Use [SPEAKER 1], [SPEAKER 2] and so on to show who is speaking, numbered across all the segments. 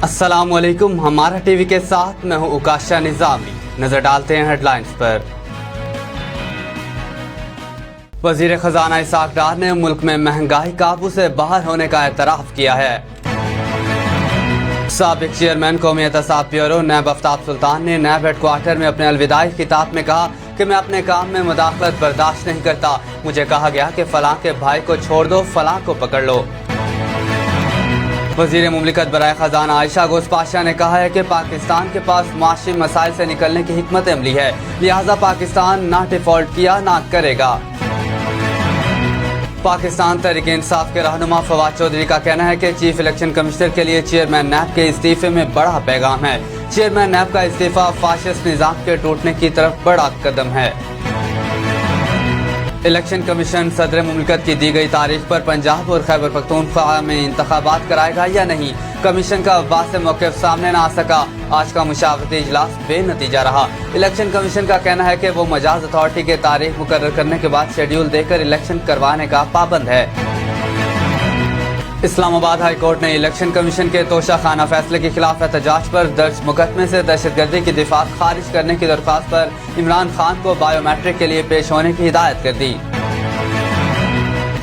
[SPEAKER 1] अस्सलामुअलैकुम, हमारा टीवी के साथ मैं हूं उकाशा निजामी। नजर डालते हैं हेडलाइंस पर। वजीर खजाना इसाक डार ने मुल्क में महंगाई काबू से बाहर होने का एतराफ किया है। साबिक चेयरमैन कौमी एहतसाब ब्यूरो नैब आफ्ताब सुल्तान ने नैब हेडक्वार्टर में अपने अलविदाई खिताब में कहा कि मैं अपने काम में मुदाखलत बर्दाश्त नहीं करता। मुझे कहा गया कि फलां के भाई को छोड़ दो, फलां को पकड़ लो। वजीर मुमलिकत बराए खजाना आयशा गोस्पाशा ने कहा है कि पाकिस्तान के पास माशी मसाइल से निकलने की हिकमत अमली है, लिहाजा पाकिस्तान ना डिफॉल्ट किया ना करेगा। पाकिस्तान तहरीक इंसाफ के रहनुमा फवाद चौधरी का कहना है कि चीफ इलेक्शन कमिश्नर के लिए चेयरमैन नैब के इस्तीफे में बड़ा पैगाम है। चेयरमैन नैब का इस्तीफा फाशिस्ट निजाम के टूटने की तरफ बड़ा कदम है। इलेक्शन कमीशन सदर मुमलिकत की दी गई तारीख पर पंजाब और खैबर पख्तूनख्वा में इंतखाबात कराएगा या नहीं। कमीशन का वाज़ेह मौक़िफ़ सामने न आ सका। आज का मुशावरती इजलास बेनतीजा रहा। इलेक्शन कमीशन का कहना है कि वो मजाज अथॉरिटी के तारीख मुकर्रर करने के बाद शेड्यूल देकर इलेक्शन करवाने का पाबंद है। इस्लामाबाद हाई कोर्ट ने इलेक्शन कमीशन के तोशाखाना फैसले के खिलाफ एहतजाज पर दर्ज मुकदमे से दहशतगर्दी की दिफात खारिज करने की दरख्वास्त पर इमरान खान को बायोमेट्रिक के लिए पेश होने की हिदायत कर दी।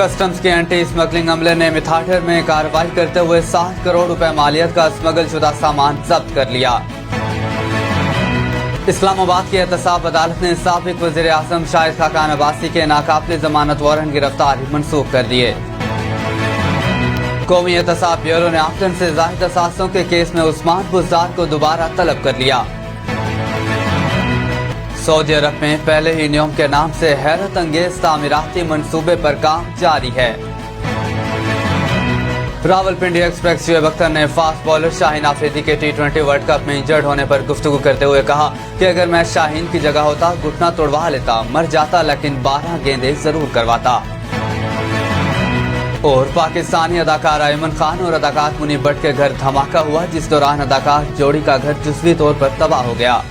[SPEAKER 1] कस्टम्स के एंटी स्मगलिंग अमले ने मिथाठर में कार्रवाई करते हुए 7 करोड़ रुपए मालियत का स्मगल शुदा सामान जब्त कर लिया। इस्लामाबाद की एहतसाब अदालत ने साबिक वज़ीर आज़म शाहिद खाकान अब्बासी के नाकाबिल जमानत वारंट गिरफ्तारी मंसूख कर दिए। कौमी एहतसाब ब्यूरो ने आफतन से ज़ाहिद असासों के केस में उस्मान बुज़दार को दोबारा तलब कर लिया। सऊदी अरब में पहले ही नियम के नाम से हैरत अंगेज तामीराती मंसूबे पर काम जारी है। रावलपिंडी एक्सप्रेस शुएब अख्तर ने फास्ट बॉलर शाहीन आफरीदी के T20 वर्ल्ड कप में इंजर्ड होने पर गुफ्तगू करते हुए कहा कि अगर मैं शाहीन की जगह होता घुटना तोड़वा लेता, मर जाता, लेकिन 12 गेंदें जरूर करवाता। और पाकिस्तानी अदाकार अयमन खान और अदाकार मुनीब भट्ट के घर धमाका हुआ, जिस दौरान अदाकार जोड़ी का घर जुज़वी तौर पर तबाह हो गया।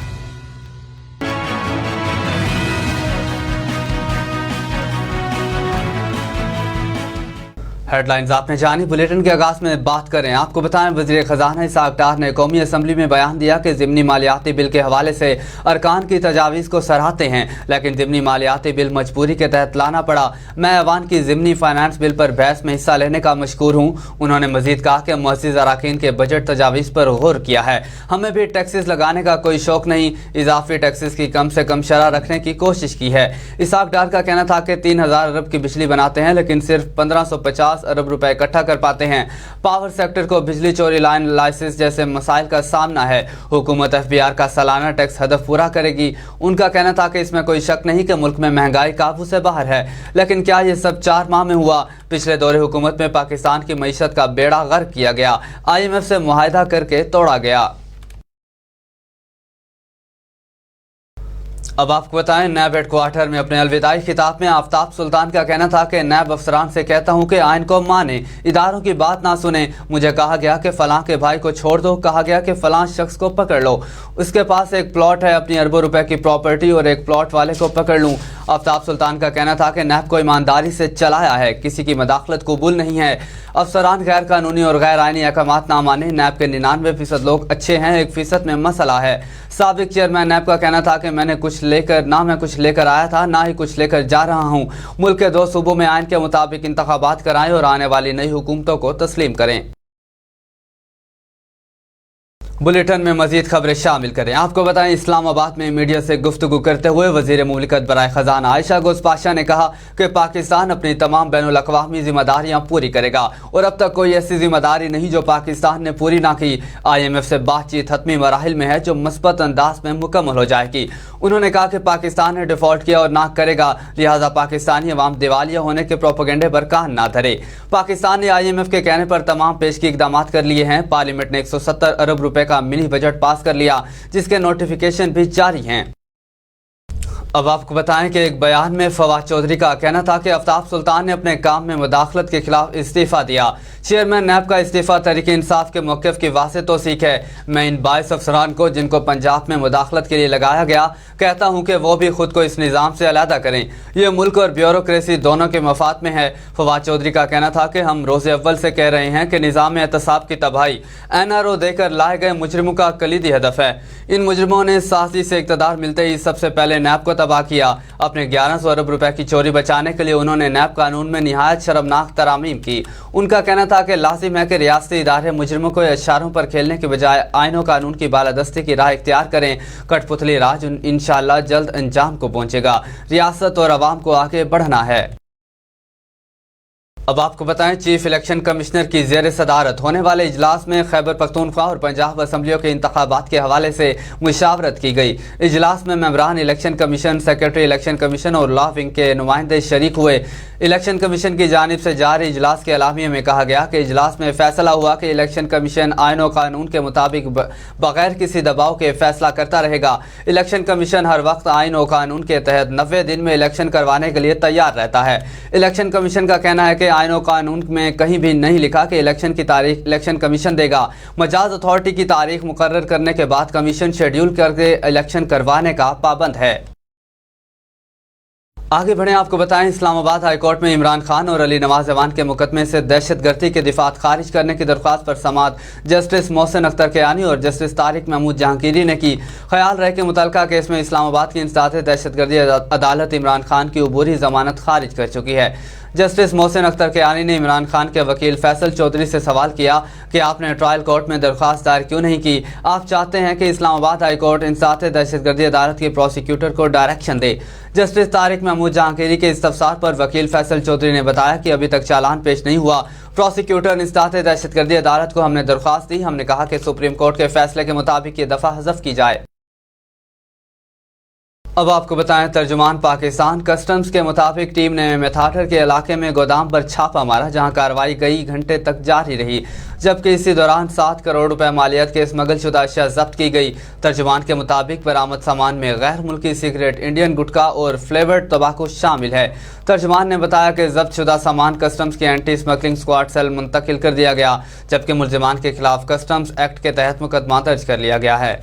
[SPEAKER 1] हेडलाइंस आपने जानी। बुलेटिन के आगाज में बात करें, आपको बताएं वजीर खजाना इसाक डार ने कौमी असम्बली में बयान दिया कि ज़िमनी मालियाती बिल के हवाले से अरकान की तजावीज़ को सराहते हैं, लेकिन ज़िमनी मालियाती बिल मजबूरी के तहत लाना पड़ा। मैं ऐवान की ज़िमनी फाइनेंस बिल पर बहस में हिस्सा लेने का मशकूर हूँ। उन्होंने मजीद कहा कि मुअज़्ज़िज़ अरकान के बजट तजावीज़ पर गौर किया है। हमें भी टैक्सेस लगाने का कोई शौक नहीं, इजाफी टैक्सेस की कम से कम शरह रखने की कोशिश की है। इसाक डार का कहना था कि 3000 अरब की बिजली बनाते हैं, लेकिन सिर्फ 1550 अरब रुपए इकट्ठा कर पाते हैं। पावर सेक्टर को बिजली चोरी, लाइन लाइसेंस जैसे मसाइल का सामना है। हुकूमत FBR का सालाना टैक्स हदफ पूरा करेगी। उनका कहना था कि इसमें कोई शक नहीं कि मुल्क में महंगाई काबू से बाहर है, लेकिन क्या ये सब 4 माह में हुआ? पिछले दौरे हुकूमत में पाकिस्तान की मईशत का बेड़ा गर्क किया गया, IMF से मुआहिदा करके तोड़ा गया। अब आपको बताएं, नैब हेडक्वार्टर में अपने अलविदाई खिताब में आफ्ताब सुल्तान का कहना था कि नैब अफसरान से कहता हूं कि आइन को माने, इदारों की बात ना सुने। मुझे कहा गया कि फलां के भाई को छोड़ दो, कहा गया कि फलां शख्स को पकड़ लो, उसके पास एक प्लॉट है, अपनी अरबों रुपए की प्रॉपर्टी, और एक प्लॉट वाले को पकड़ लूँ। आफ्ताब सुल्तान का कहना था कि नैब को ईमानदारी से चलाया है, किसी की मदाखलत कबूल नहीं है। अफसरान गैर कानूनी और गैर आइनी अहकामात ना माने। नैब के 99% लोग अच्छे हैं, 1% में मसला है। साबिक चेयरमैन नैब का कहना था कि मैं कुछ लेकर आया था, ना ही कुछ लेकर जा रहा हूँ। मुल्क के 2 सूबों में आइन के मुताबिक इंतखाबात कराएं और आने वाली नई हुकूमतों को तस्लीम करें। बुलेटिन में मजीद खबरें शामिल करें। आपको बताएं, इस्लामाबाद में मीडिया से गुफ्तगू करते हुए वजीर मुमलिकत बराए खजाना आयशा गोस्पाशा ने कहा कि पाकिस्तान अपनी तमाम बैनुल अक़वामी जिम्मेदारियां पूरी करेगा, और अब तक कोई ऐसी जिम्मेदारी नहीं जो पाकिस्तान ने पूरी ना की। IMF से बातचीत हतमी मराहिल में है, जो मुस्बत अंदाज में मुकम्मल हो जाएगी। उन्होंने कहा कि पाकिस्तान ने डिफॉल्ट किया और ना करेगा, लिहाजा पाकिस्तानी अवाम दिवालिया होने के प्रोपेगेंडे पर कान ना धरे। पाकिस्तान ने IMF के कहने पर तमाम पेशगी इकदाम कर लिए हैं। पार्लियामेंट ने 170 अरब रुपए का मिनी बजट पास कर लिया, जिसके नोटिफिकेशन भी जारी हैं। अब आपको बताएं कि एक बयान में फवाद चौधरी का कहना था कि आफ्ताब सुल्तान ने अपने काम में मुदाखलत के खिलाफ इस्तीफा दिया। चेयरमैन नैब का इस्तीफा तहरीक इंसाफ के मौक़िफ़ की वाज़ेह तौसीक है। मैं इन 22 अफसरान को जिनको पंजाब में मुदाखलत के लिए लगाया गया कहता हूँ कि वो भी खुद को इस निज़ाम से अलहदा करें। ये मुल्क और ब्यूरोक्रेसी दोनों के मफाद में है। फवाद चौधरी का कहना था कि हम रोज़े अव्वल से कह रहे हैं कि निज़ाम एहतसाब की तबाही NRO देकर लाए गए मुजरिमों का कलीदी हदफ है। इन मुजरिमों ने साज़ी से इक़्तिदार मिलते ही सबसे पहले नैब को तबाह किया। अपने 1100 अरब रुपए की चोरी बचाने के लिए उन्होंने नैब कानून में निहायत शर्मनाक तरामीम की। उनका कहना था कि लाजिम है कि रियासती इदारे मुजरिमों को इशारों पर खेलने के बजाय आईन और कानून की बालादस्ती की राह इख्तियार करें। कठपुतली राज इंशाअल्लाह जल्द अंजाम को पहुंचेगा। रियासत और अवाम को आगे बढ़ना है। अब आपको बताएं, चीफ इलेक्शन कमिश्नर की ज़ेर सदारत होने वाले इजलास में खैबर पख्तूनख्वा और पंजाब असम्बलियों के इंतखाबात के हवाले से मुशावरत की गई। इजलास में मेंबरान election commission, secretary election commission और लॉ विंग के नुमाइंदे शरीक हुए। इलेक्शन कमीशन की जानिब से जारी इजलास के अलामिये में कहा गया कि इजलास में फैसला हुआ कि इलेक्शन कमीशन आईन और कानून के मुताबिक बगैर किसी दबाव के फैसला करता रहेगा। इलेक्शन कमीशन हर वक्त आईन और कानून के तहत 90 दिन में इलेक्शन करवाने के लिए तैयार रहता है। इलेक्शन कमीशन का कहना है कि आईन और कानून में कहीं भी नहीं लिखा कि इलेक्शन की तारीख इलेक्शन कमीशन देगा। मजाज अथॉरिटी की तारीख मुकर्रर करने के बाद कमीशन शेड्यूल करके इलेक्शन करवाने का पाबंद है। आगे बढ़े, आपको बताएं, इस्लामाबाद हाई कोर्ट में इमरान खान और अली नवाज जवान के मुकदमे से दहशतगर्दी के दिफात खारिज करने की दरख्वास्त पर समाअत जस्टिस मोहसिन अख्तर कियानी और जस्टिस तारिक महमूद जहांगीरी ने की। ख्याल रहे कि मुतल्लिका केस में इस्लामाबाद की इंसदाद दहशतगर्दी अदालत इमरान खान की अबूरी जमानत खारिज कर चुकी है। जस्टिस मोहसिन अख्तर कियानी ने इमरान खान के वकील फैसल चौधरी से सवाल किया कि आपने ट्रायल कोर्ट में दरख्वास्त दायर क्यों नहीं की। आप चाहते हैं कि इस्लामाबाद हाई कोर्ट इंसात दहशतगर्दी अदालत के प्रोसिक्यूटर को डायरेक्शन दे। जस्टिस तारिक महमूद जहांगीरी के इस्तफसार पर वकील फैसल चौधरी ने बताया कि अभी तक चालान पेश नहीं हुआ। प्रोसिक्यूटर इंसात दहशतगर्दी अदालत को हमने दरख्वास्त दी। हमने कहा कि सुप्रीम कोर्ट के फैसले के मुताबिक ये दफा हज़फ की जाए। अब आपको बताएं, तर्जुमान पाकिस्तान कस्टम्स के मुताबिक टीम ने मेथाटर के इलाके में गोदाम पर छापा मारा, जहां कार्रवाई कई घंटे तक जारी रही, जबकि इसी दौरान 7 करोड़ रुपए मालियत के स्मगल शुदा अशिया जब्त की गई। तर्जुमान के मुताबिक बरामद सामान में गैर मुल्की सिगरेट, इंडियन गुटखा और फ्लेवर्ड तंबाकू शामिल है। तर्जुमान ने बताया कि जब्त शुदा सामान कस्टम्स के एंटी स्मगलिंग स्क्वाड सेल मुंतकिल कर दिया गया, जबकि मुल्जिमान के खिलाफ कस्टम्स एक्ट के तहत मुकदमा दर्ज कर लिया गया है।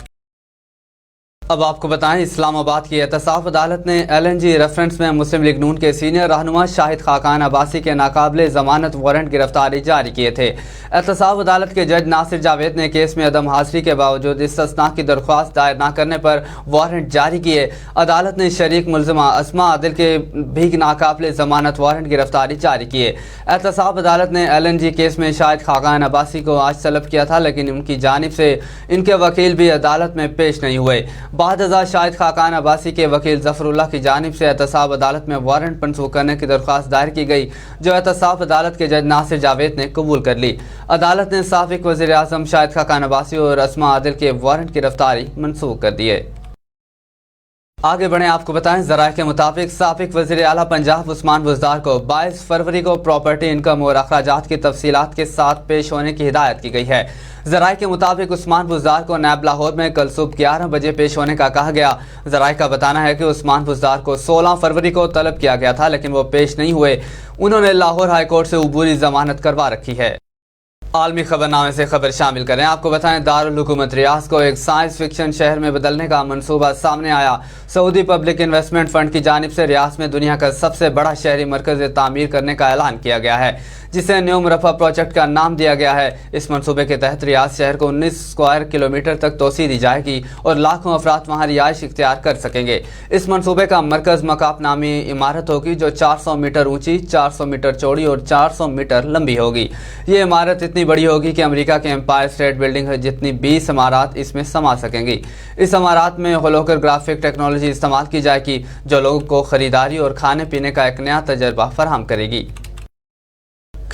[SPEAKER 1] अब आपको बताएं, इस्लामाबाद की एहतसाब अदालत ने LNG रेफरेंस में मुस्लिम लीग नून के सीनियर रहनुमा शाहिद खाकान अब्बासी के नाकाबिले जमानत वारंट गिरफ्तारी जारी किए थे। एहतसाब अदालत के जज नासिर जावेद ने केस में अदम हाजिरी के बावजूद इस्तिस्ना की दरख्वास्त दायर न करने पर वारंट जारी किए। अदालत ने शरीक मुल्जिमा अस्मा आदिल के भी नाकाबिले जमानत वारंट गिरफ्तारी जारी किए। एहतसाब अदालत ने LNG केस में शाहिद खाकान अब्बासी को आज तलब किया था, लेकिन उनकी जानिब से इनके वकील भी अदालत में पेश नहीं हुए। बाद शाहिद खाकान अब्बासी के वकील जफरुल्लाह की जानिब से एहतसाब अदालत में वारंट मनसूख करने की दरख्वास्त दायर की गई, जो एहतसाब अदालत के जज नासिर जावेद ने कबूल कर ली। अदालत ने साबिक वज़ीर आज़म शाहिद खाकान अब्बासी और अस्मा आदिल के वारंट की गिरफ्तारी मनसूख कर दिए। आगे बढ़े, आपको बताएं, ज़राए के मुताबिक साबिक वज़ीर आला पंजाब उस्मान बुज़दार को 22 फरवरी को प्रॉपर्टी इनकम और अखराजात की तफसीलात के साथ पेश होने की हिदायत की गई है। ज़राए के मुताबिक उस्मान बुज़दार को नैब लाहौर में कल सुबह 11 बजे पेश होने का कहा गया। ज़राए का बताना है कि उस्मान बुज़दार को 16 फरवरी को तलब किया गया था, लेकिन वो पेश नहीं हुए। उन्होंने लाहौर हाई कोर्ट से अबूरी जमानत करवा रखी है। आलमी खबरनामे से खबर शामिल करें, आपको बताएं, दारुल हुकूमत रियाज को एक साइंस फिक्शन शहर में बदलने का मंसूबा सामने आया। सऊदी पब्लिक इन्वेस्टमेंट फंड की जानिब से रियाज में दुनिया का सबसे बड़ा शहरी मरकज तामीर करने का ऐलान किया गया है, जिसे न्यू मुरफ़ा प्रोजेक्ट का नाम दिया गया है। इस मनसूबे के तहत रियाज शहर को 19 स्क्वायर किलोमीटर तक तोसी दी जाएगी और लाखों अफराद वहाँ रिहाइश इख्तियार कर सकेंगे। इस मनसूबे का मरकज मकाब नामी इमारत होगी, जो 400 मीटर ऊंची, 400 मीटर चौड़ी और 400 मीटर लंबी होगी। ये इमारत इतनी बड़ी होगी कि अमेरिका के एम्पायर स्टेट बिल्डिंग है जितनी 20 इमारत इसमें समा सकेंगी। इस इमारत में होलोकर ग्राफिक टेक्नोलॉजी इस्तेमाल की जाएगी, जो लोगों को खरीदारी और खाने पीने का एक नया तजर्बा फराहम करेगी।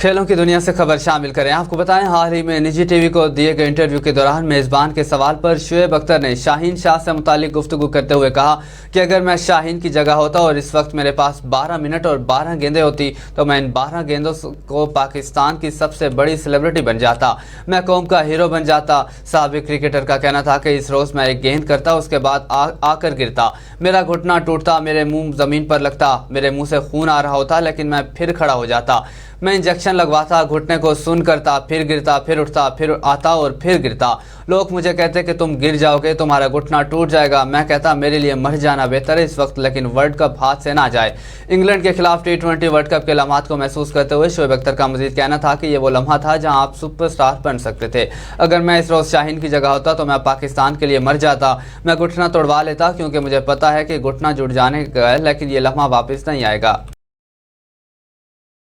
[SPEAKER 1] खेलों की दुनिया से खबर शामिल करें। आपको बताएं, हाल ही में निजी टीवी को दिए गए इंटरव्यू के दौरान मेजबान के सवाल पर शुएब अख्तर ने शाहीन शाह से मुतालिक गुफ्तगू करते हुए कहा कि अगर मैं शाहीन की जगह होता और इस वक्त मेरे पास 12 मिनट और 12 गेंदें होती तो मैं इन 12 गेंदों को पाकिस्तान की सबसे बड़ी सेलिब्रिटी बन जाता, मैं कौम का हीरो बन जाता। साबिक क्रिकेटर का कहना था कि इस रोज मैं एक गेंद करता, उसके बाद आकर गिरता, मेरा घुटना टूटता, मेरे मुंह जमीन पर लगता, मेरे मुंह से खून आ रहा होता, लेकिन मैं फिर खड़ा हो जाता, मैं इंजेक्शन लगवाता, घुटने को सुन करता, फिर गिरता, फिर उठता, फिर आता और फिर गिरता। लोग मुझे कहते कि तुम गिर जाओगे, तुम्हारा घुटना टूट जाएगा। मैं कहता मेरे लिए मर जाना बेहतर है इस वक्त, लेकिन वर्ल्ड कप हाथ से ना जाए। इंग्लैंड के खिलाफ T20 वर्ल्ड कप के लम्हात को महसूस करते हुए शुएब अख्तर का मजीद कहना था कि ये वो लम्हा था जहां आप सुपरस्टार बन सकते थे। अगर मैं इस रोज शाहीन की जगह होता तो मैं पाकिस्तान के लिए मर जाता, मैं घुटना तोड़वा लेता, क्योंकि मुझे पता है कि घुटना जुड़ जाने का है, लेकिन ये लम्हा वापस नहीं आएगा।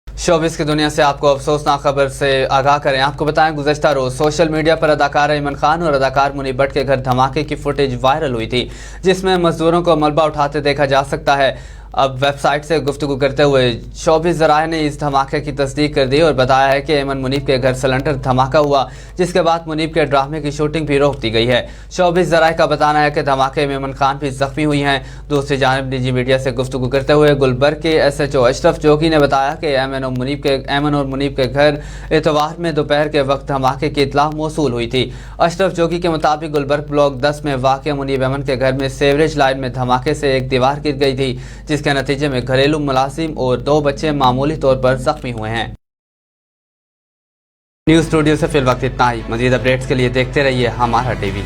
[SPEAKER 1] शोबिस की दुनिया से आपको अफसोसनाक खबर से आगाह करें। आपको बताएं, गुज़श्ता रोज सोशल मीडिया पर अदाकार इमन खान और अदाकार मुनीब भट्ट के घर धमाके की फुटेज वायरल हुई थी, जिसमें मजदूरों को मलबा उठाते देखा जा सकता है। अब वेबसाइट से गुफ्तगू करते हुए शोबिस ज़राए ने इस धमाके की तस्दीक कर दी और बताया है कि एमन मुनीब के घर सिलेंडर धमाका हुआ, जिसके बाद मुनीब के ड्रामे की शूटिंग भी रोक दी गई है। शोबिस ज़राए का बताना है कि धमाके में इमन खान भी जख्मी हुई हैं। दूसरी जानिब निजी मीडिया से गुफ्तगू करते हुए गुलबर्ग के SHO अशरफ जोगी ने बताया कि एमन और मुनीब के घर इतवार में दोपहर के वक्त धमाके की इतला मौसूल हुई थी। अशरफ जोगी के मुताबिक गुलबर्ग ब्लॉक 10 में वाक़ मुनीब एमन के घर में सेवरेज लाइन में धमाके से एक दीवार गिर गई थी, जिसके नतीजे में घरेलू मुलाजिम और 2 बच्चे मामूली तौर पर जख्मी हुए हैं। न्यूज़ स्टूडियो से फिल वक्त इतना ही। मजीद अपडेट्स के लिए देखते रहिए हमारा टीवी।